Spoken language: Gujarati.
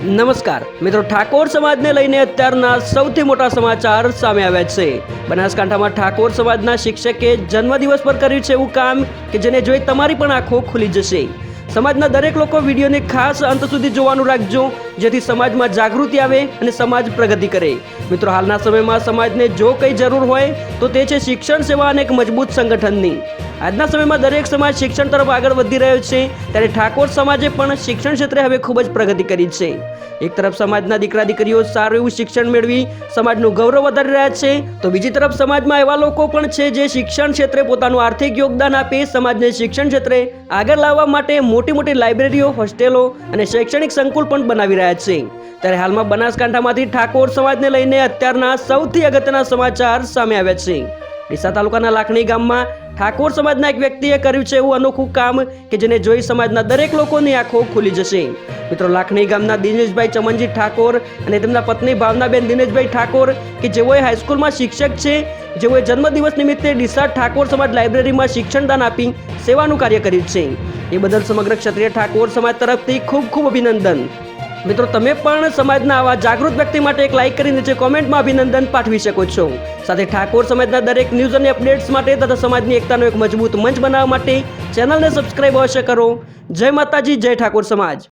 નમસ્કાર મિત્રો, ઠાકોર સમાજને લઈને અત્યારના સૌથી મોટા સમાચાર સામે આવ્યા છે। બનાસકાંઠામાં ઠાકોર સમાજના શિક્ષકે જન્મદિવસ પર કર્યું છે એવું કામ કે જેને જોઈ તમારી પણ આંખો ખુલી જશે। સમાજના દરેક લોકો વિડીયોને ખાસ અંત સુધી જોવાનું રાખજો, જેથી સમાજમાં જાગૃતિ આવે અને સમાજ પ્રગતિ કરે। મિત્રો, હાલના સમયમાં સમાજને જો કંઈ જરૂર હોય તો તે છે શિક્ષણ સેવા અને એક મજબૂત સંગઠનની। આજના સમયમાં દરેક સમાજ શિક્ષણ તરફ આગળ વધી રહ્યો છે, ત્યારે ઠાકોર સમાજે પણ શિક્ષણ ક્ષેત્રે હવે ખૂબ જ પ્રગતિ કરી છે। એક તરફ સમાજના દીકરા દીકરીઓ સારું એવું શિક્ષણ મેળવી સમાજનું ગૌરવ વધારી રહ્યા છે, તો બીજી તરફ સમાજમાં એવા લોકો પણ છે જે શિક્ષણ ક્ષેત્રે પોતાનું આર્થિક યોગદાન આપી સમાજને શિક્ષણ ક્ષેત્રે આગળ લાવવા માટે મોટી મોટી લાઇબ્રેરીઓ, હોસ્ટેલો અને શૈક્ષણિક સંકુલ પણ બનાવી રહ્યા છે। ત્યારે હાલમાં બનાસકાંઠામાંથી ઠાકોર સમાજને લઈને અત્યારના સૌથી અગત્યના સમાચાર સામે આવ્યા છે। ડીસા તાલુકાના લાખણી ગામમાં ઠાકોર સમાજના એક વ્યક્તિએ કર્યું છે એવું અનોખું કામ કે જેને જોઈ સમાજના દરેક લોકોની આંખો ખુલી જશે। મિત્રો, લાખણી ગામના દિનેશભાઈ ચમનજી ઠાકોર અને તેમના પત્ની ભાવનાબેન દિનેશભાઈ ઠાકોર કે જેઓએ હાઈસ્કૂલમાં શિક્ષક છે, જેઓએ જન્મદિવસ નિમિત્તે ડીસા ઠાકોર સમાજ લાઇબ્રેરીમાં શિક્ષણદાન આપી સેવાનું કાર્ય કર્યું છે। એ બદલ સમગ્ર ક્ષત્રિય ઠાકોર સમાજ તરફથી ખૂબ ખૂબ અભિનંદન। મિત્રો, તમે પણ સમાજના આવા જાગૃત વ્યક્તિ માટે એક લાઇક કરી નીચે કોમેન્ટમાં અભિનંદન પાઠવી શકો છો। સાથે ઠાકોર સમાજના દરેક ન્યૂઝ અને અપડેટ્સ માટે તથા સમાજની એકતાનો એક મજબૂત મંચ બનાવવા માટે ચેનલને સબસ્ક્રાઇબ અવશ્ય કરો। જય માતાજી, જય ઠાકોર સમાજ।